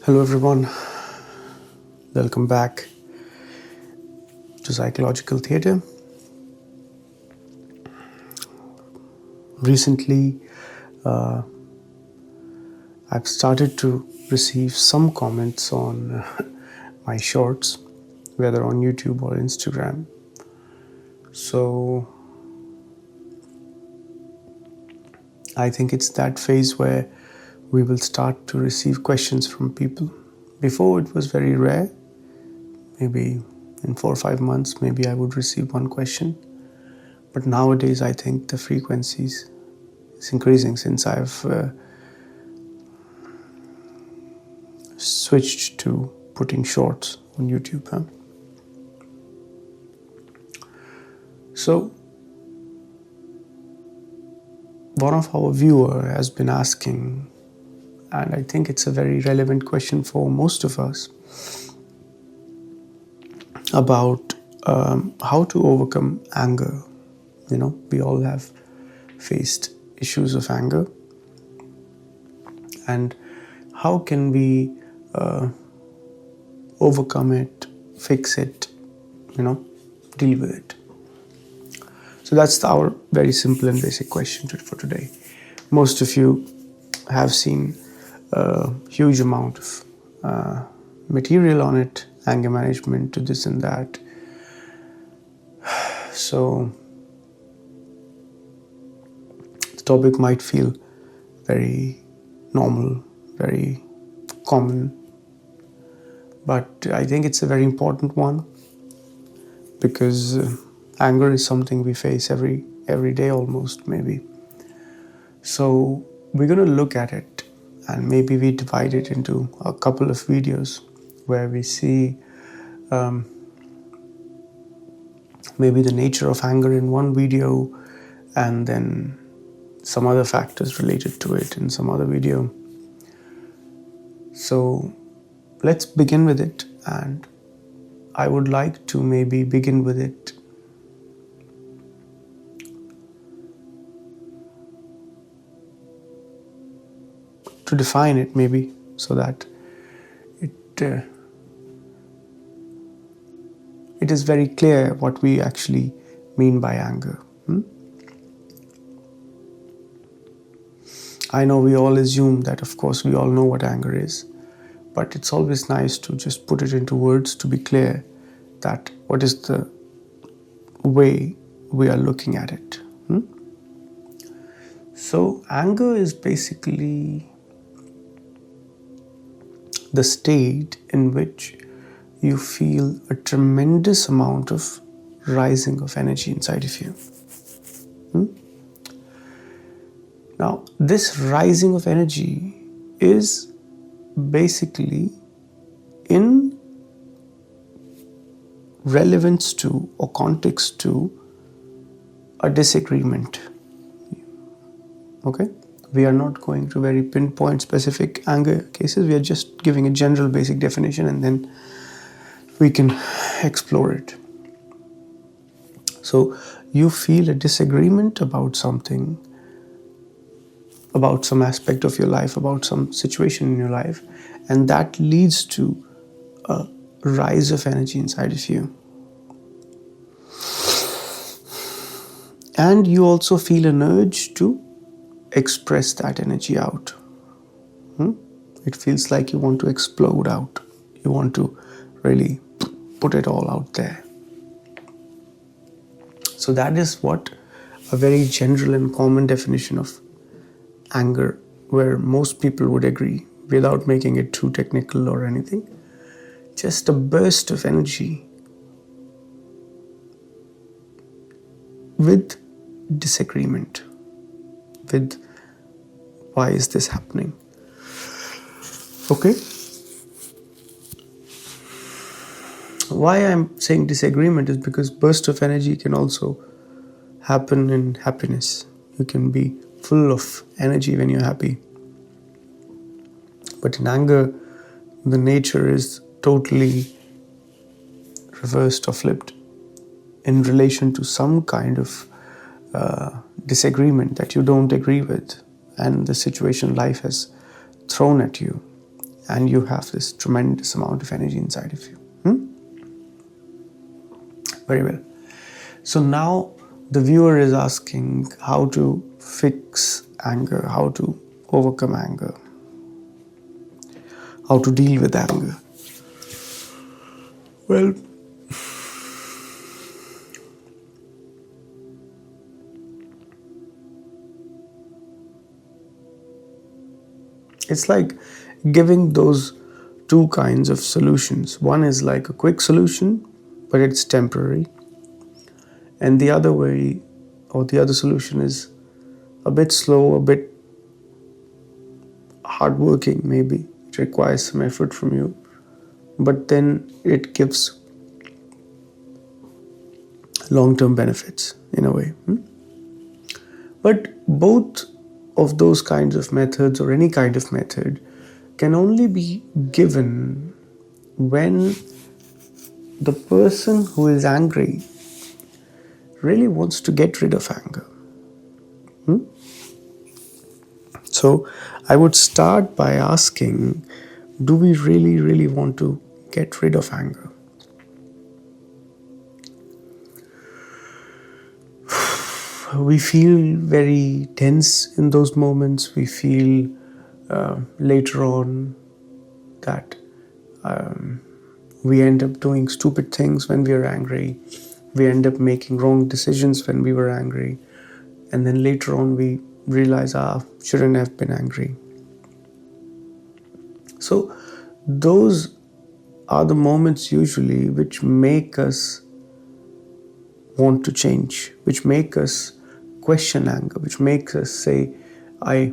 Hello everyone, welcome back to Psychological Theatre. Recently, I've started to receive some comments on my shorts, whether on YouTube or Instagram. So I think it's that phase where we will start to receive questions from people. Before it was very rare. Maybe in 4 or 5 months, maybe I would receive one question. But nowadays, I think the frequency is increasing since I've switched to putting shorts on YouTube. So, one of our viewer has been asking, and I think it's a very relevant question for most of us, about how to overcome anger. You know, we all have faced issues of anger, and how can we overcome it, fix it, deal with it. So that's our very simple and basic question for today. Most of you have seen a huge amount of material on it, anger management, to this and that. So the topic might feel very normal, very common, but I think it's a very important one because anger is something we face every day almost, maybe. So we're going to look at it, and maybe we divide it into a couple of videos where we see maybe the nature of anger in one video, and then some other factors related to it in some other video. So let's begin with it, and I would like to maybe begin with it to define it, maybe, so that it is very clear what we actually mean by anger. I know we all assume that, of course, we all know what anger is, but it's always nice to just put it into words to be clear that what is the way we are looking at it. So anger is basically the state in which you feel a tremendous amount of rising of energy inside of you. Now, this rising of energy is basically in relevance to or context to a disagreement. Okay? We are not going to very pinpoint specific anger cases. We are just giving a general basic definition, and then we can explore it. So you feel a disagreement about something, about some aspect of your life, about some situation in your life, and that leads to a rise of energy inside of you. And you also feel an urge to express that energy out. It feels like you want to explode out. You want to really put it all out there. So that is what a very general and common definition of anger, where most people would agree, without making it too technical or anything. Just a burst of energy with disagreement, with why is this happening? Okay. Why I'm saying disagreement is because burst of energy can also happen in happiness. You can be full of energy when you're happy. But in anger, the nature is totally reversed or flipped in relation to some kind of disagreement that you don't agree with, and the situation life has thrown at you. and you have this tremendous amount of energy inside of you. Very well. So now the viewer is asking how to fix anger, how to overcome anger, how to deal with anger. Well, it's like giving those two kinds of solutions. One is like a quick solution, but it's temporary. And the other way, or the other solution, is a bit slow, a bit hardworking maybe. It requires some effort from you, but then it gives long-term benefits in a way. But both of those kinds of methods, or any kind of method, can only be given when the person who is angry really wants to get rid of anger. So I would start by asking, do we really, really want to get rid of anger? We feel very tense in those moments. We feel later on that we end up doing stupid things when we are angry. We end up making wrong decisions when we were angry. And then later on we realize, shouldn't have been angry. So those are the moments usually which make us want to change, which make us question anger, which makes us say, I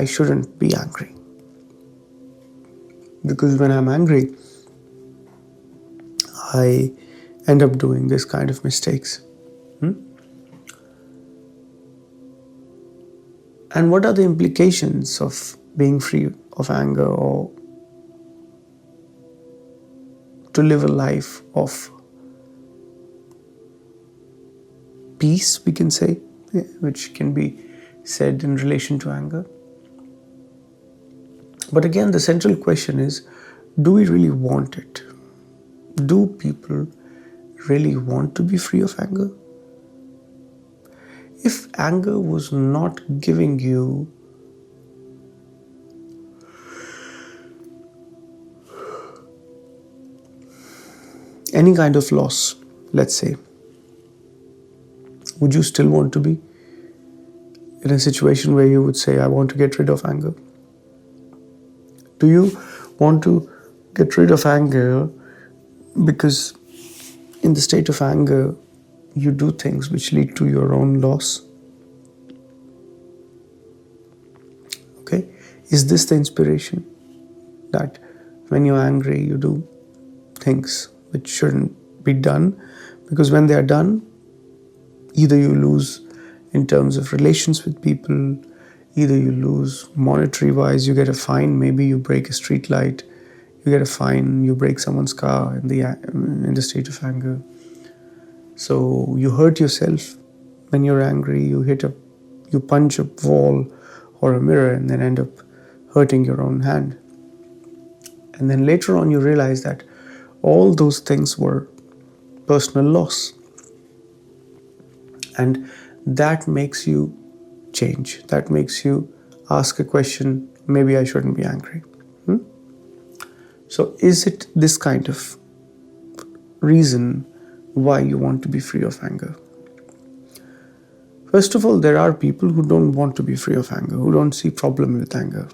shouldn't be angry. Because when I'm angry, I end up doing this kind of mistakes. And what are the implications of being free of anger, or to live a life of peace, we can say, which can be said in relation to anger? But again, the central question is, do we really want it? Do people really want to be free of anger? If anger was not giving you any kind of loss, let's say, would you still want to be in a situation where you would say, I want to get rid of anger? Do you want to get rid of anger because in the state of anger, you do things which lead to your own loss? Okay? Is this the inspiration? That when you're angry, you do things which shouldn't be done, because when they are done, either you lose in terms of relations with people, either you lose monetary wise, you get a fine, maybe you break a street light, you get a fine, you break someone's car in the state of anger. So you hurt yourself when you're angry, you punch a wall or a mirror and then end up hurting your own hand. And then later on you realize that all those things were personal loss. And that makes you change. That makes you ask a question, maybe I shouldn't be angry. So is it this kind of reason why you want to be free of anger? First of all, there are people who don't want to be free of anger, who don't see problem with anger.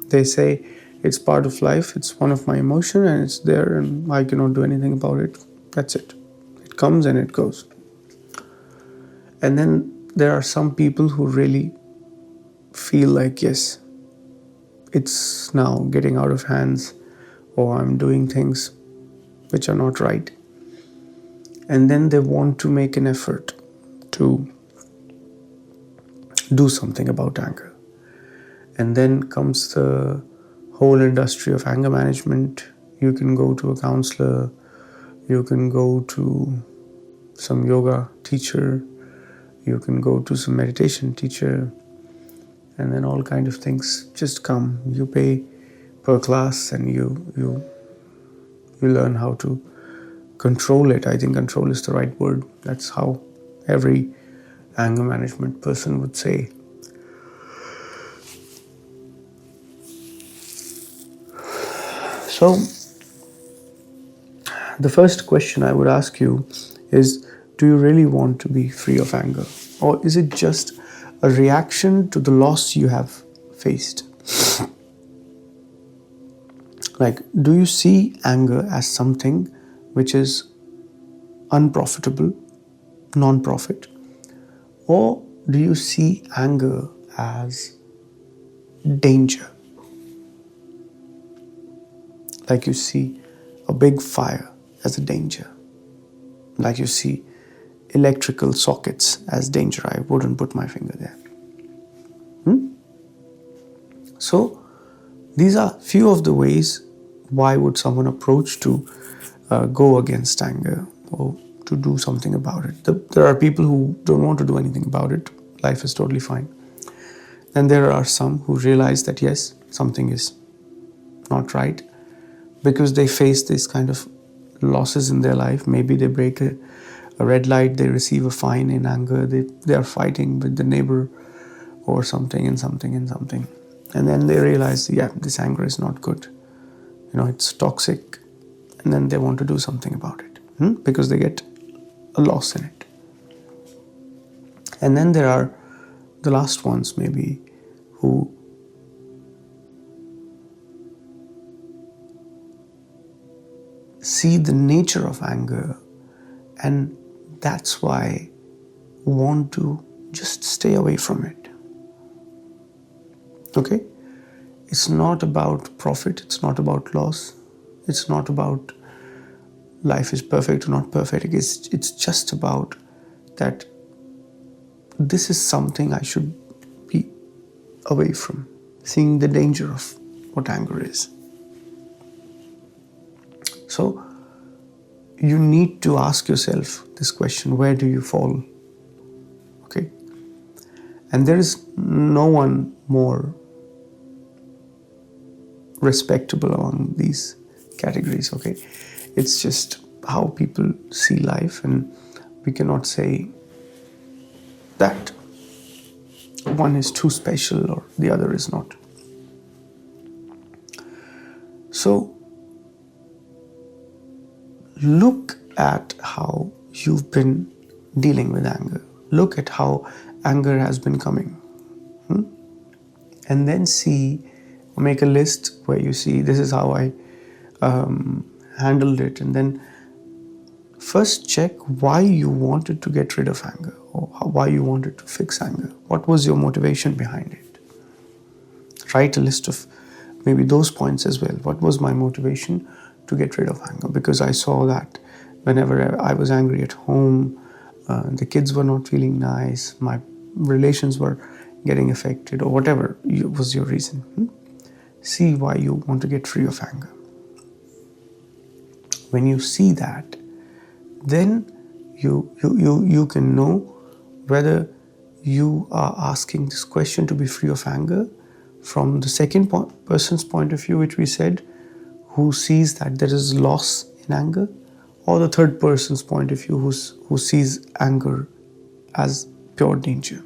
They say, it's part of life, it's one of my emotion and it's there and I cannot do anything about it. That's it. It comes and it goes. And then there are some people who really feel like, yes, it's now getting out of hands, or I'm doing things which are not right. And then they want to make an effort to do something about anger. And then comes the whole industry of anger management. You can go to a counselor, you can go to some yoga teacher, you can go to some meditation teacher, and then all kind of things just come. You pay per class, and you learn how to control it. I think control is the right word. That's how every anger management person would say. So the first question I would ask you is, do you really want to be free of anger? Or is it just a reaction to the loss you have faced? Like, do you see anger as something which is unprofitable, non-profit? Or do you see anger as danger? Like you see a big fire as a danger. Like you see electrical sockets as danger. I wouldn't put my finger there. So these are few of the ways why would someone approach to go against anger or to do something about it. There are people who don't want to do anything about it. Life is totally fine. And there are some who realize that yes, something is not right because they face this kind of losses in their life. Maybe they break a red light, they receive a fine in anger, they are fighting with the neighbor or something. And then they realize, yeah, this anger is not good. It's toxic. And then they want to do something about it because they get a loss in it. And then there are the last ones maybe who see the nature of anger and that's why want to just stay away from it. Okay? It's not about profit, it's not about loss, it's not about life is perfect or not perfect. It's just about that this is something I should be away from, seeing the danger of what anger is. So you need to ask yourself this question, where do you fall? Okay? And there is no one more respectable among these categories, okay? It's just how people see life, and we cannot say that one is too special or the other is not. So look at how you've been dealing with anger. Look at how anger has been coming. And then make a list where you see this is how I handled it. And then first check why you wanted to get rid of anger or why you wanted to fix anger. What was your motivation behind it? Write a list of maybe those points as well. What was my motivation to get rid of anger? Because I saw that whenever I was angry at home, the kids were not feeling nice, my relations were getting affected, or whatever was your reason. See why you want to get free of anger. When you see that, then you can know whether you are asking this question to be free of anger from the second person's point of view, which we said, who sees that there is loss in anger, or the third person's point of view who sees anger as pure danger.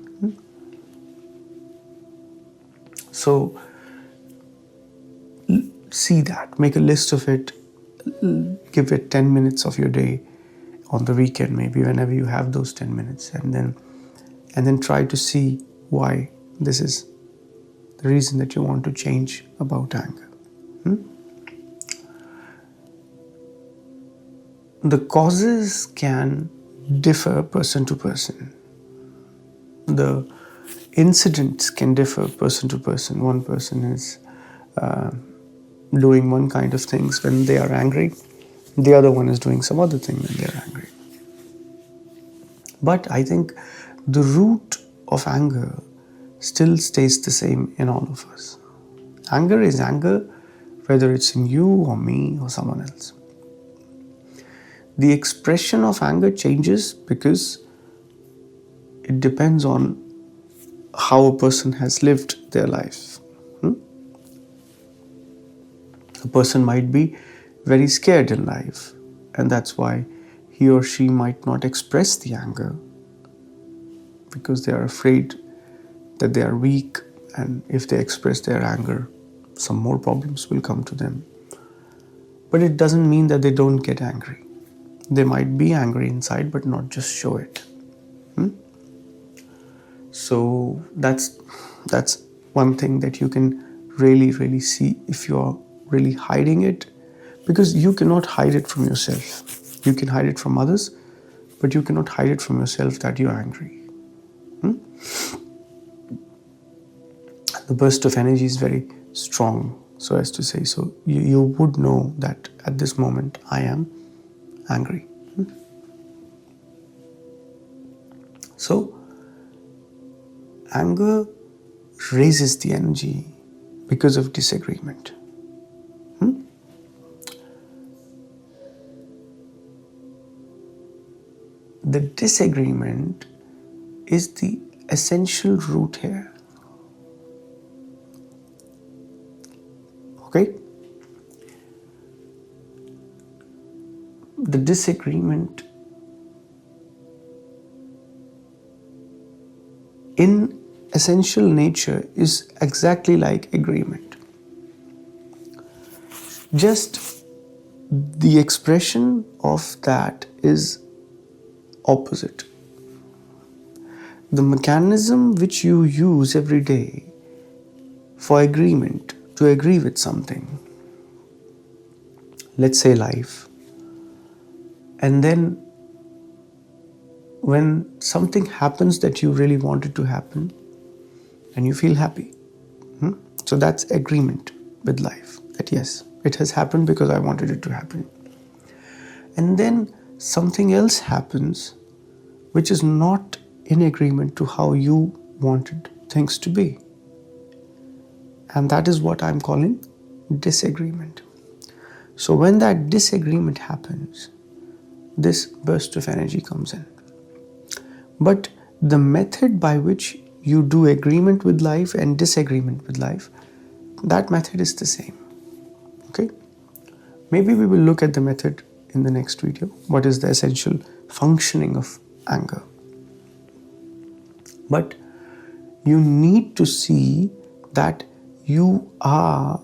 So see that, make a list of it, give it 10 minutes of your day on the weekend, maybe whenever you have those 10 minutes, and then try to see why this is the reason that you want to change about anger. The causes can differ person to person. The incidents can differ person to person. One person is doing one kind of things when they are angry. The other one is doing some other thing when they are angry. But I think the root of anger still stays the same in all of us. Anger is anger, whether it's in you or me or someone else. The expression of anger changes because it depends on how a person has lived their life. A person might be very scared in life, and that's why he or she might not express the anger, because they are afraid that they are weak, and if they express their anger, some more problems will come to them. But it doesn't mean that they don't get angry. They might be angry inside, but not just show it. So that's one thing that you can really see if you are really hiding it, because you cannot hide it from yourself. You can hide it from others, but you cannot hide it from yourself that you're angry. The burst of energy is very strong, so as to say. So you would know that at this moment I am angry. So anger raises the energy because of disagreement. The disagreement is the essential root here. Okay? The disagreement in essential nature is exactly like agreement. Just the expression of that is opposite. The mechanism which you use every day for agreement, to agree with something, let's say life, and then when something happens that you really wanted to happen and you feel happy, so that's agreement with life, that yes, it has happened because I wanted it to happen. And then something else happens which is not in agreement to how you wanted things to be, and that is what I'm calling disagreement. So when that disagreement happens, this burst of energy comes in. But the method by which you do agreement with life and disagreement with life, that method is the same. Okay? Maybe we will look at the method in the next video. What is the essential functioning of anger? But you need to see that you are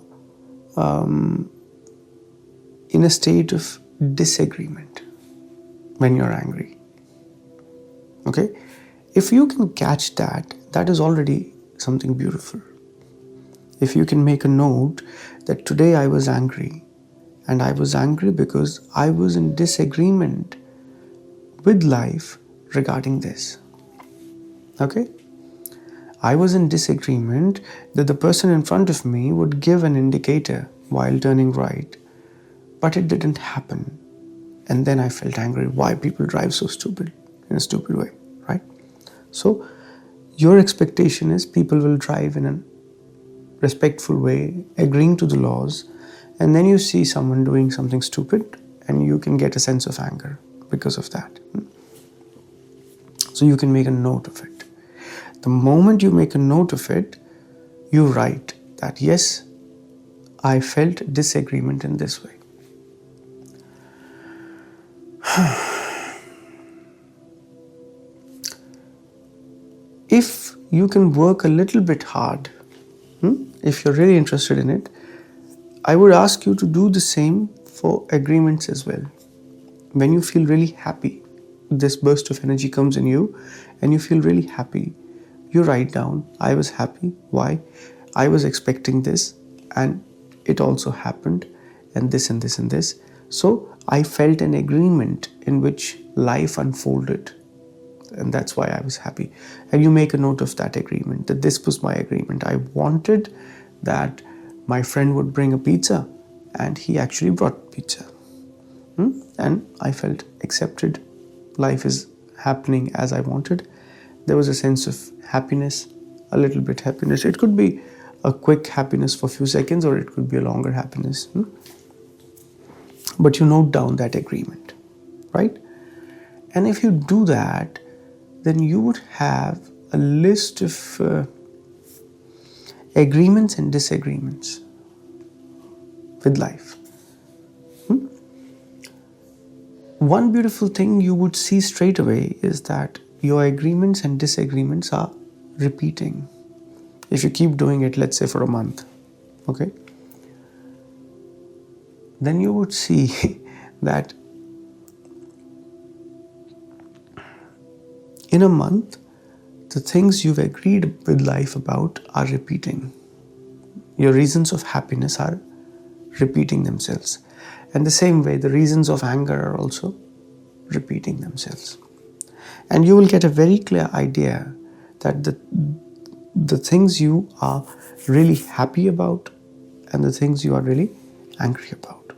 in a state of disagreement when you're angry. Okay? If you can catch that, that is already something beautiful. If you can make a note that today I was angry, and I was angry because I was in disagreement with life regarding this. Okay? I was in disagreement that the person in front of me would give an indicator while turning right, but it didn't happen. And then I felt angry. Why people drive so stupid, in a stupid way, right? So your expectation is people will drive in a respectful way, agreeing to the laws, and then you see someone doing something stupid and you can get a sense of anger because of that. So you can make a note of it. The moment you make a note of it, you write that, yes, I felt disagreement in this way. If you can work a little bit hard, if you're really interested in it, I would ask you to do the same for agreements as well. When you feel really happy, this burst of energy comes in you and you feel really happy, you write down, I was happy. Why? I was expecting this and it also happened, and this and this and this. So I felt an agreement in which life unfolded, and that's why I was happy. And you make a note of that agreement, that this was my agreement. I wanted that my friend would bring a pizza, and he actually brought pizza. And I felt accepted. Life is happening as I wanted. There was a sense of happiness, a little bit happiness. It could be a quick happiness for a few seconds, or it could be a longer happiness. But you note down that agreement, right? And if you do that, then you would have a list of agreements and disagreements with life. One beautiful thing you would see straight away is that your agreements and disagreements are repeating. If you keep doing it, let's say for a month, okay, then you would see that in a month, the things you've agreed with life about are repeating. Your reasons of happiness are repeating themselves. And the same way, the reasons of anger are also repeating themselves. And you will get a very clear idea that the things you are really happy about and the things you are really angry about.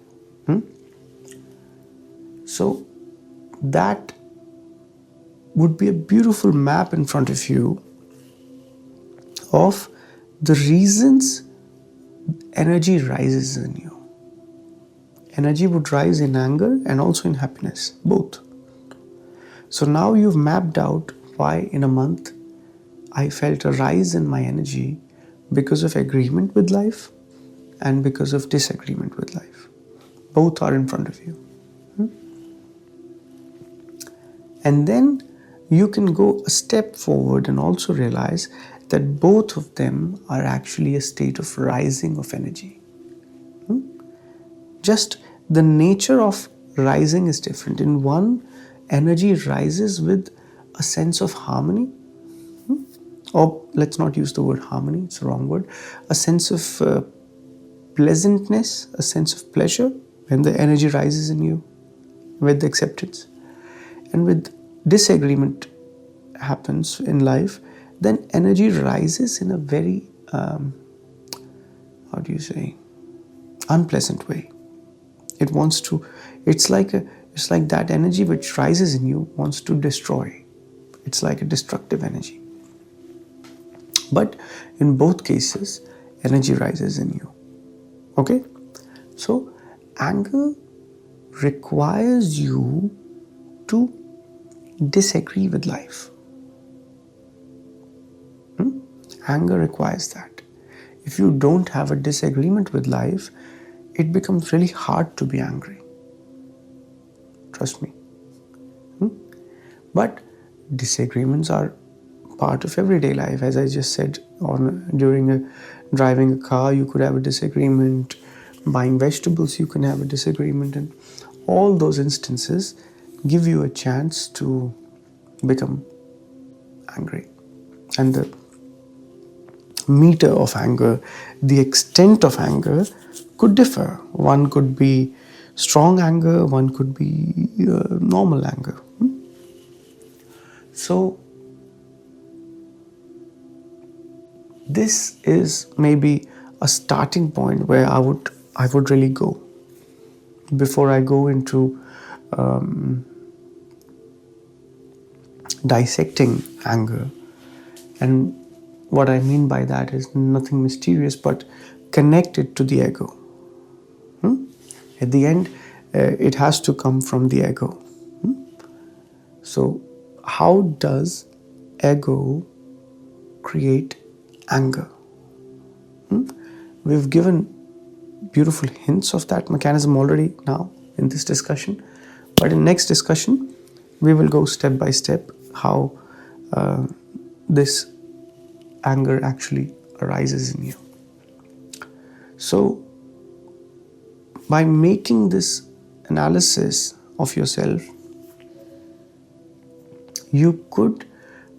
So that would be a beautiful map in front of you of the reasons energy rises in you. Energy would rise in anger and also in happiness, both. So now you've mapped out why in a month I felt a rise in my energy because of agreement with life and because of disagreement with life. Both are in front of you. And then you can go a step forward and also realize that both of them are actually a state of rising of energy. Just the nature of rising is different. In one, energy rises with a sense of harmony, or let's not use the word harmony, it's the wrong word, a sense of pleasantness, a sense of pleasure when the energy rises in you with acceptance. And with disagreement happens in life, then energy rises in a very, unpleasant way. It's like that energy which rises in you wants to destroy. It's like a destructive energy. But in both cases, energy rises in you. Okay? So, anger requires you to disagree with life. Anger requires that. If you don't have a disagreement with life, it becomes really hard to be angry. Trust me. But disagreements are part of everyday life. As I just said, during driving a car, you could have a disagreement. Buying vegetables, you can have a disagreement. And all those instances give you a chance to become angry. And the meter of anger, the extent of anger could differ. One could be strong anger, one could be normal anger. So this is maybe a starting point where I would really go before I go into dissecting anger. And what I mean by that is nothing mysterious, but connected to the ego. At the end, it has to come from the ego. So, how does ego create anger? We've given beautiful hints of that mechanism already now in this discussion. But in next discussion, we will go step by step how this anger actually arises in you. So, by making this analysis of yourself, you could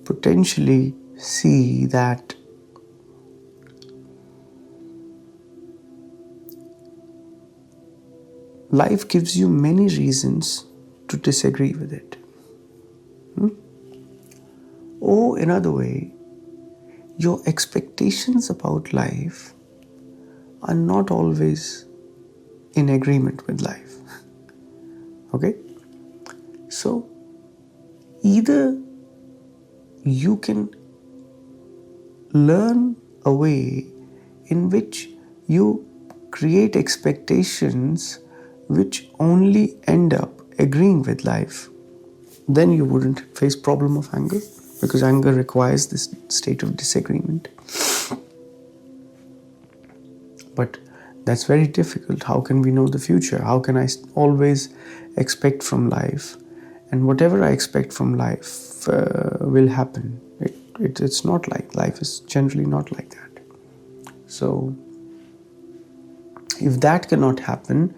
potentially see that life gives you many reasons to disagree with it. Or another way, your expectations about life are not always in agreement with life. Okay? So, either you can learn a way in which you create expectations which only end up agreeing with life, then you wouldn't face problem of anger, because anger requires this state of disagreement. But That's very difficult. How can we know the future? How can I always expect from life? And whatever I expect from life will happen. It's not like life is generally not like that. So if that cannot happen,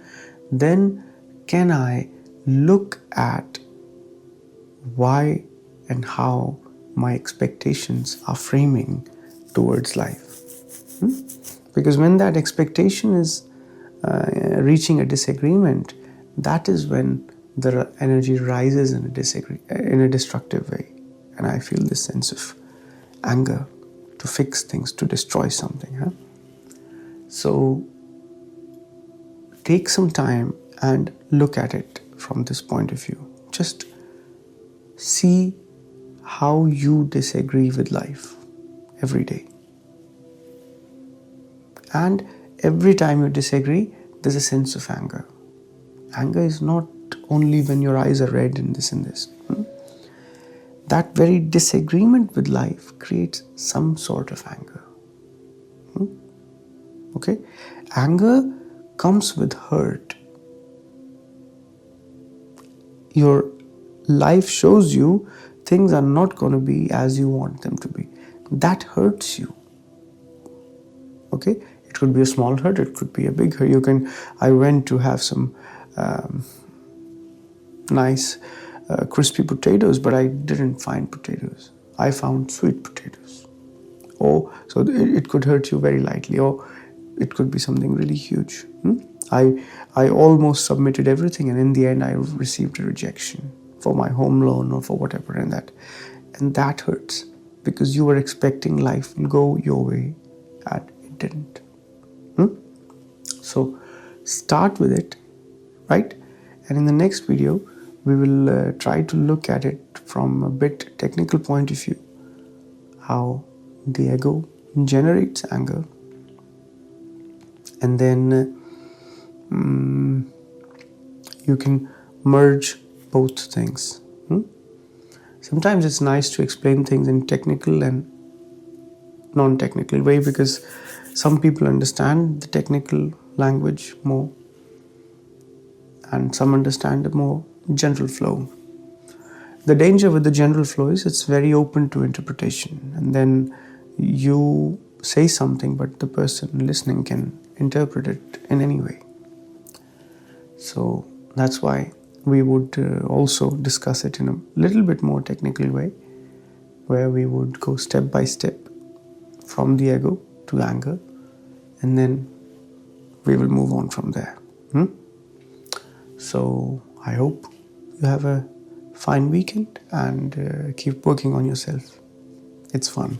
then can I look at why and how my expectations are framing towards life? Because when that expectation is reaching a disagreement, that is when the energy rises in a destructive way. And I feel this sense of anger to fix things, to destroy something. So take some time and look at it from this point of view. Just see how you disagree with life every day. And every time you disagree, there's a sense of anger. Anger is not only when your eyes are red and this and this. That very disagreement with life creates some sort of anger. Okay? Anger comes with hurt. Your life shows you things are not going to be as you want them to be. That hurts you. Okay? It could be a small hurt, it could be a big hurt. I went to have some nice crispy potatoes, but I didn't find potatoes. I found sweet potatoes. So it could hurt you very lightly, or it could be something really huge. I almost submitted everything, and in the end I received a rejection for my home loan or for whatever, and that hurts because you were expecting life will go your way and it didn't. So start with it, right? And in the next video we will try to look at it from a bit technical point of view, how the ego generates anger, and then you can merge both things. Sometimes it's nice to explain things in technical and non-technical way, because some people understand the technical language more and some understand the more general flow. The danger with the general flow is it's very open to interpretation, and then you say something but the person listening can interpret it in any way. So that's why we would also discuss it in a little bit more technical way, where we would go step by step from the ego to anger, and then we will move on from there. So I hope you have a fine weekend and keep working on yourself. It's fun.